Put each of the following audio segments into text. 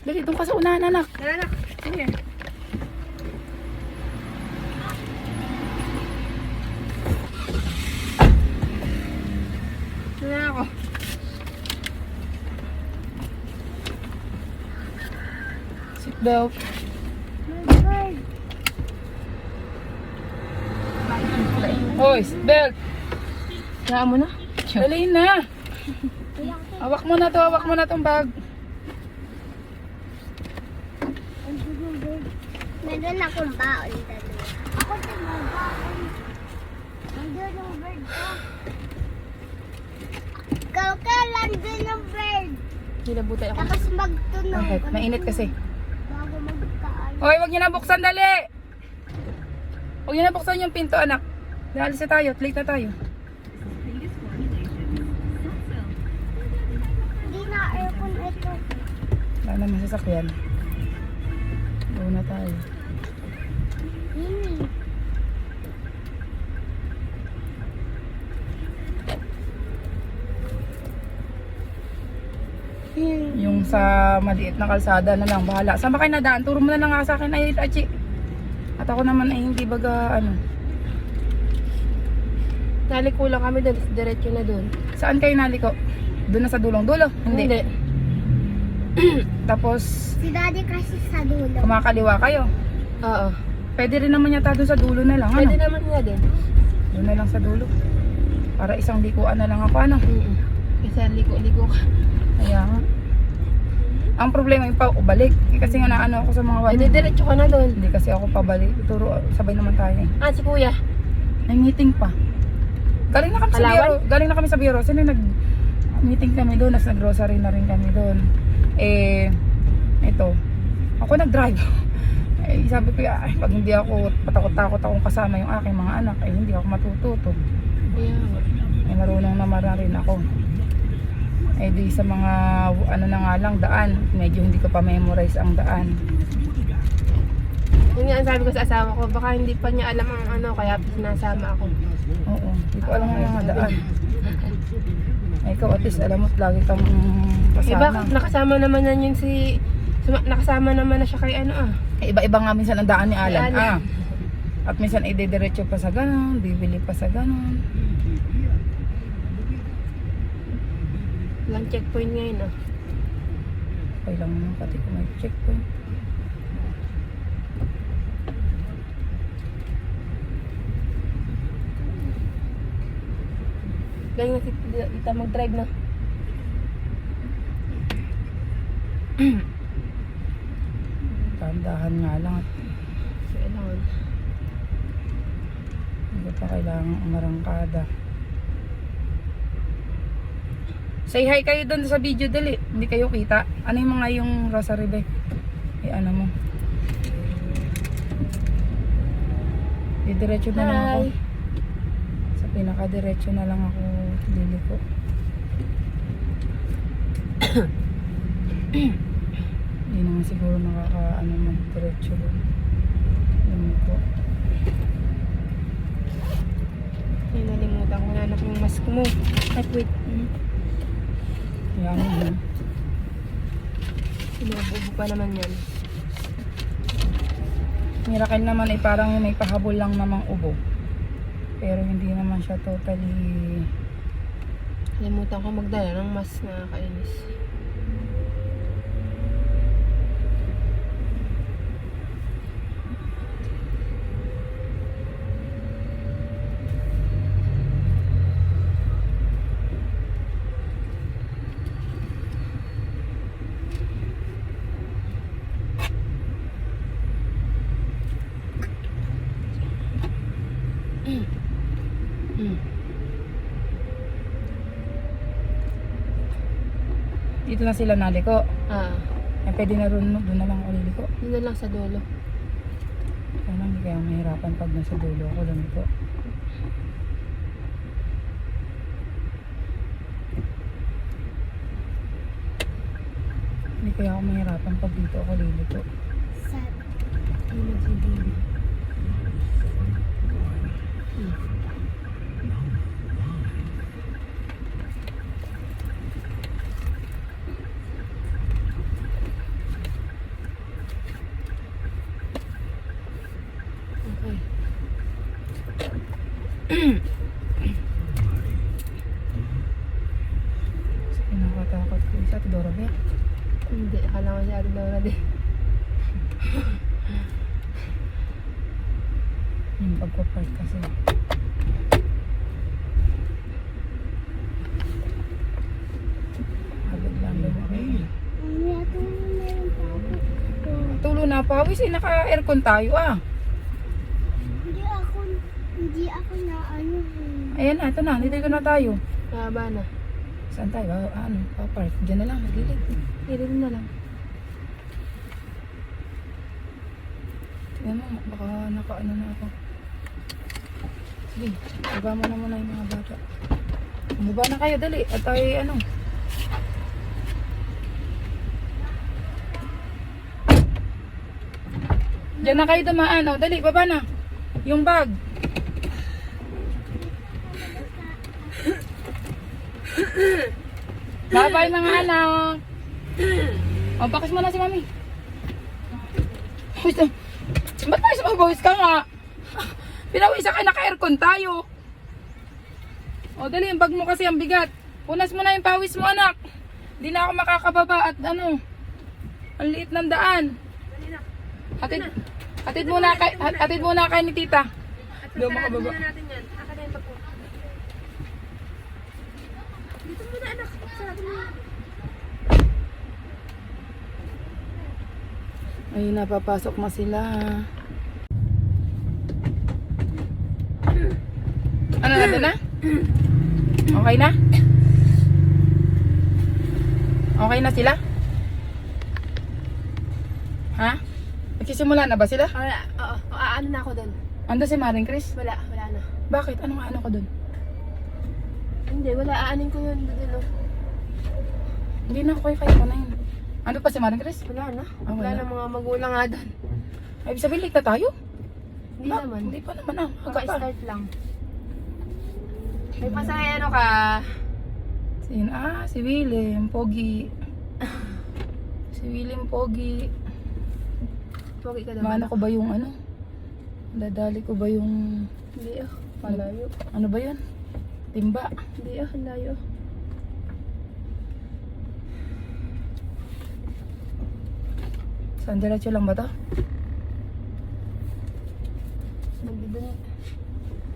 Dali, doon ka sa unahan, anak. Tara, anak. Sige. Tara ako. Seatbelt. Hoy, seatbelt. Kaya mo na. Dali na. Hawak mo na to, hawak mo na tong bag. Meron akong baon dalawa. Ako din may baon. Nandun yung bird ko. Nandun yung bird. Hinabutay ako. Tapos magtunog. Bakit? Mainit kasi. Bago magkaan. Hoy, wag niyo na buksan, dali. Huwag niyo na buksan yung pinto, anak. Dahil sa tayo, late na tayo. Hindi na aircon ito. Wala naman sasakyan. Doon na tayo. Ini. Yung sa maliit na kalsada na lang, bahala. Saan ba kayo nadaan? Turo mo na lang nga sa akin, ay, Achi. At ako naman ay hindi baga, ano. Naliko lang kami doon. Diretso na doon. Saan kayo naliko? Doon na sa dulong-dulo? Hindi. Tapos, Si daddy kasi sa dulo. kumakaliwa kayo. Oo. Pwede rin naman yata doon sa dulo na lang, ano? Pwede naman nga din. Doon na lang sa dulo. Para isang likuan na lang ako, ano? Kasi liko-liko ka. Kaya nga. Ang problema yung pa balik. Kasi nga naano ako sa mga Pwede diretso ka na doon. Hindi kasi ako pabalik. Turo, sabay naman tayo eh. Ah, si kuya. May meeting pa. Galing na kami sa Palawan? biro. Galing na kami sa biro. Sino nag-meeting kami doon. Nas nag-grocery na rin kami doon. Eh, ito. Ako nag-drive. Eh, sabi ko, ay, pag hindi ako patakot-takot akong kasama yung aking mga anak, eh, hindi ako matututo. Yeah. Eh, marunong naman rin ako. Eh, di sa mga, ano na nga lang, daan. Medyo hindi ko pa memorize ang daan. Yun nga ang sabi ko sa asawa ko, baka hindi pa niya alam ang ano, kaya sinasama ako. Oo, hindi ko alam ang mga daan. Eh, ikaw at least alam mo, lagi kang Eh kasama. bakit nakasama naman na yun si... Nakasama naman na siya kay ano ah. Eh, iba-iba nga minsan ang daan ni Alan. Ni Alan. At minsan idediretso pa sa ganon, bibili pa sa ganon. Walang checkpoint ngayon ah. Okay lang naman pati kung may checkpoint. Galing na si Tita mag-drive na. Tandahan nga lang at Kailangan. hindi pa kailangan umarangkada. Say hi kayo doon sa video, dali. Hindi kayo kita. Ano yung mga yung rosary be? Eh, ano mo? Didiretso na lang ako. Hi. Sa pinaka-diretso na lang ako liliko. Hindi naman siguro makaka-ano mag-diretso doon. Liliko. Ay, nalimutan ko na anak yung mask mo. At wait. Yan yun. Sinububo pa naman yan. Miracle naman ay parang may pahabol lang namang ubo. Pero hindi naman siya totally... Nalimutan ko magdala ng mask na kainis. Dito na sila naliko. Ah, Eh, pwede na rin, doon na lang ako liliko. yun na lang sa dulo. Kaya lang, hindi kaya mahirapan pag nasa dulo ako liliko. Hindi kaya ako mahirapan pag dito ako liliko. Sa Ano nagsidilig? Pinakatakot ko isa, Tidora Be. Hindi, akala ko siya ate Laura din. Yung pagpa-park kasi. Agad lang lumaki. Mami, ito meron pa ako. Tulo na pawis, eh naka-aircon tayo ah. Hindi ako na ano. Ayan na, ito na, dito na tayo. Mahaba na. Saan tayo? Ano, pa-park. Diyan na lang, magilid. Hilid na lang. Tingnan mo, baka naka-ano na ako. Sige, baba mo na muna yung mga bata. Baba na kayo, dali. At tayo, ano. Diyan na kayo dumaan. O, dali, baba na. Yung bag. Bye-bye mga anak. O, bakas mo na si mami. Ba't pawis ka nga? Pinawisa ka, naka-aircon tayo. O, dali, yung bag mo kasi ang bigat. Punas mo na yung pawis mo, anak. Hindi na ako makakababa at ano. Ang liit ng daan. Hatid muna kay ni tita. Doon makababa. natin yan. Akalain pa po. Dito muna anak. Sarado mo. Ay, napapasok na sila. Ano na doon na? Okay na? Okay na sila? Ha? Nagsisimula na ba sila? Wala. Oo. Ano na ako doon? Ando si Maring Chris? Wala na. Bakit? Ano nga ano ko doon? Hindi, wala. Aanin ko yun doon. Oh. Hindi na ako kayo na yun. Ano pa si Maring Chris? Wala na. Ah, Wala wala. na mga magulang nga doon. Ay, ibig sabihin, late na tayo? Hindi naman. Hindi pa naman ah. Aga pa. Maka-start lang. May pasakay ano ka? Sino? Ah, si Willem. Pogi. Si Willem Pogi. Pogi ka daw. Maano ko ba yung ano? Dadali ko ba yung... Hindi ah. Malayo. Ano ba yun? Timba. Hindi ah. Layo. Saan diretso lang ba to? Nandun.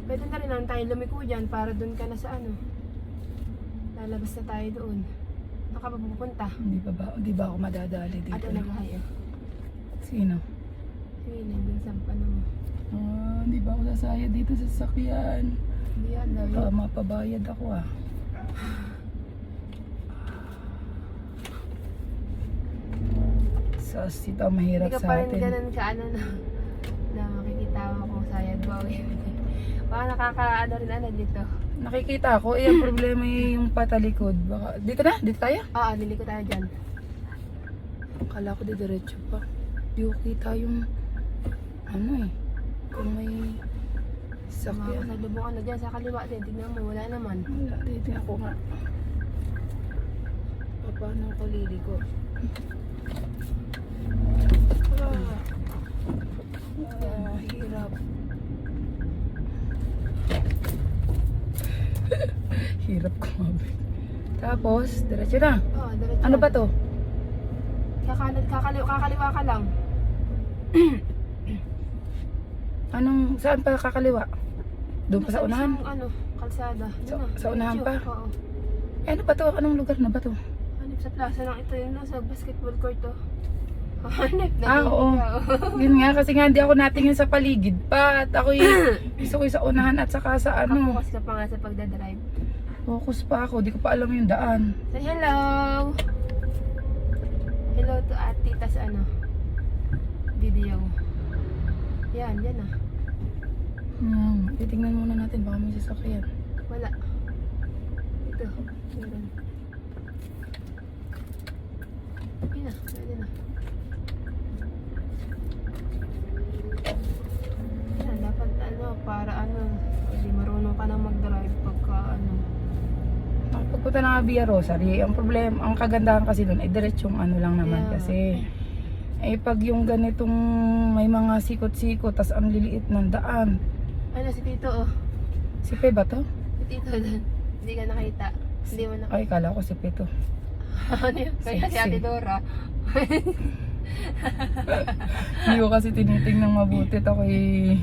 Pwede na rin lang tayo lumiko dyan para doon ka na sa ano. Lalabas na tayo doon. Saan ka pa pupunta? Hindi ba ako madadali dito? At naghahayo. Sino? Sige, nandun sa ano mo. Ah, hindi ba ako sasaya dito sa sasakyan? Hindi yan, layo. Baka mapabayad ako ah. Sas, ito ang mahirap Hindi ka sa pa rin atin. ganun ka ano na makikita ko sayad ba. Baka nakakaano rin ano dito. Nakikita ako, eh ang problema yung patalikod. Baka, dito na? Dito tayo? Oo, dili ko tayo dyan. Akala ko diretso pa. Di ko kita yung ano eh. Kung may Sa mga sakyan. kasalubong ano dyan, sa kaliwa din. Tignan mo, wala naman. Wala, dito ako nga. Paano ko liliko? Hirap. Hirap kumabit. Tapos, diretso na. Oo, diretso. Ano ba to? Kakaliwa ka lang. Saan pa kakaliwa? Doon pa sa unahan? Isang, ano, kalsada. Sa unahan pa? Oo. Eh, ano ba to? Anong lugar na ba to? Hanip sa plaza lang ito yun, sa basketball court to. Hanip na. Ah, oo. Yun nga, kasi nga hindi ako natingin sa paligid pa. At ako gusto ko yung sa unahan at saka sa ano. Focus ka pa nga sa pagdadrive. Focus pa ako, di ko pa alam yung daan. Say hello! Hello to Titas ano? Video. Yan, yan ah. Titignan muna natin, baka may sasakyan. Wala. Ito, meron. Yun na, pwede na. Yan, dapat ano, para ano, hindi marunong ka na mag-drive pagka ano. Pagpunta na nga Via Rosary, ang problema, ang kagandahan kasi doon ay diretsong ano lang naman Yeah. kasi. Eh pag yung ganitong may mga sikot-sikot, tas ang liliit ng daan. Ano si Tito oh. Si Pe ba to? Dito doon. Hindi ka nakita. Hindi mo nakita. Ay, kala ko si Pe to. Ano yun? Kaya si Ate Dora. Hindi ko kasi tinitingnan mabuti at ako'y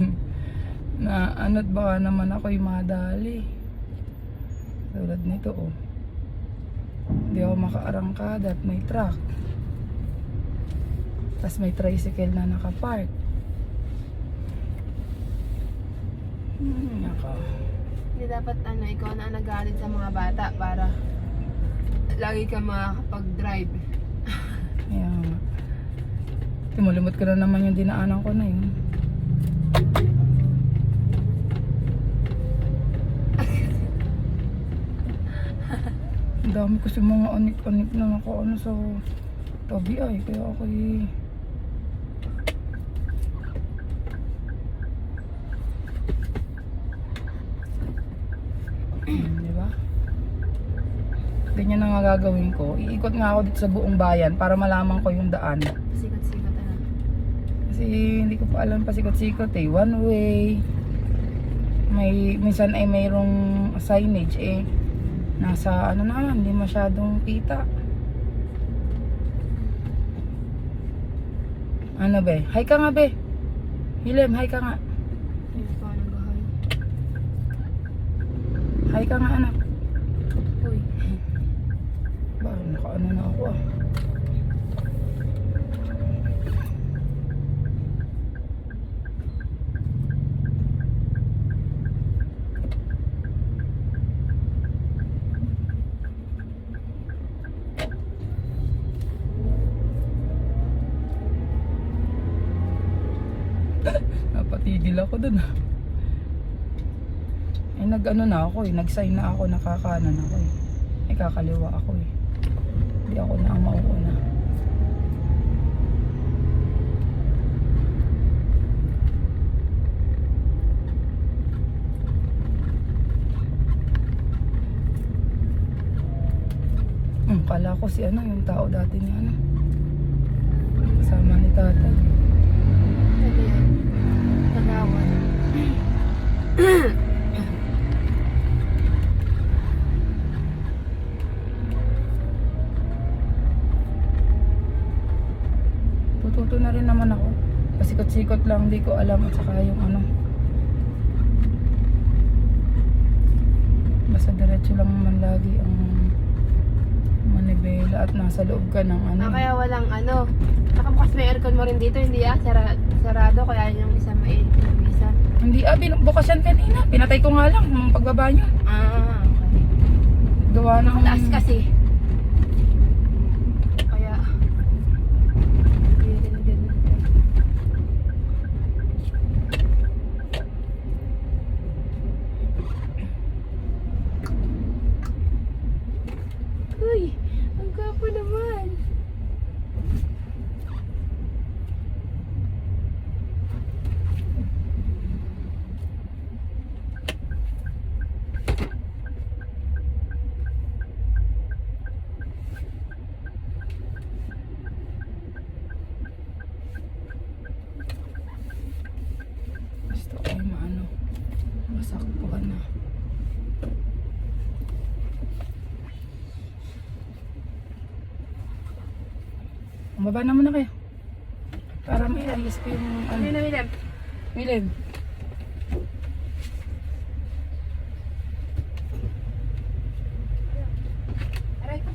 na ano't baka naman ako'y madali. Tulad nito oh. Hindi ako makaarangkada at may truck. Tapos may tricycle na nakapark. Naka. Hindi dapat ikaw na nagalit sa mga bata para lagi ka makakapag-drive. Kaya nga. Tumulimot ko na naman yung dinaanan ko na yun. Ang dami kasi mga anik-anik na nakaano sa tabi ay. Kaya ako di ba? Ganyan na nga gagawin ko. Iikot nga ako dito sa buong bayan para malaman ko yung daan. Sikat-sikat na. Kasi hindi ko pa alam pasikot-sikot eh. One way. Minsan ay mayroong signage eh. Nasa ano na, hindi masyadong kita. Ano be? Hi ka nga be. Hilem, hi ka nga. Ayun pa ng bahay. Hi ka nga anak. Uy. Ba, nakaano na ako ah. Napatigil ako dun ah. Ay nag-ano na ako eh, nag-sign na ako, nakakanan ako eh. Ay kakaliwa ako eh. Hindi ako na ang mauuna. Kala ko si ano, yung tao dati niya ano. Kasama ni tatay. Ano yan? Kagawan. Tututo na rin naman ako. Pasikot-sikot lang, di ko alam at saka yung ano. Basta diretso lang naman lagi ang manibela at nasa loob ka ng ano. Kaya walang nakabukas may aircon mo rin dito, hindi sarado, kaya yung isa may isa. Hindi binubukas yan kanina. Pinatay ko nga lang nung pagbaba nyo. Ah, okay. Gawa ng Taas kasi. Kaya, hindi rin ganun. Uy, ang gwapo naman. gusto ko yung maano. Masakpuan na. Baba na muna kayo. Para may ayos ko yung ano. Ano na, William? William. Aray ko.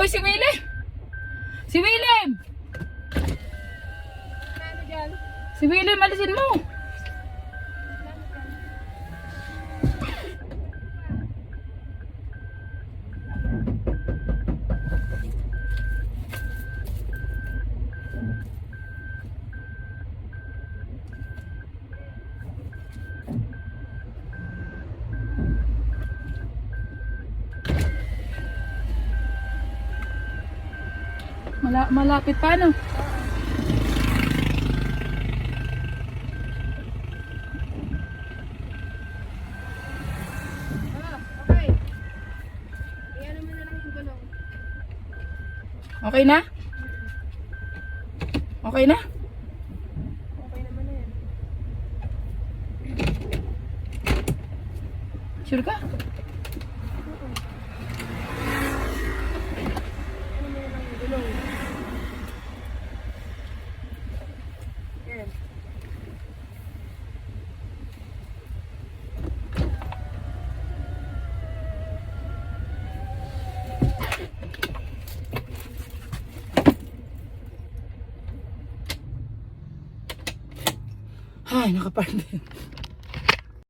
Uy, si Willem! Si Willem! Ano dyan? Si Willem, alisin mo! Malapit pa, no? Okay. Iyan naman na lang yung gulong. Okay na? Okay na? Okay naman na yan. Sure ka? Ano mo na lang yung gulong. Yan. Ay, nakapark din.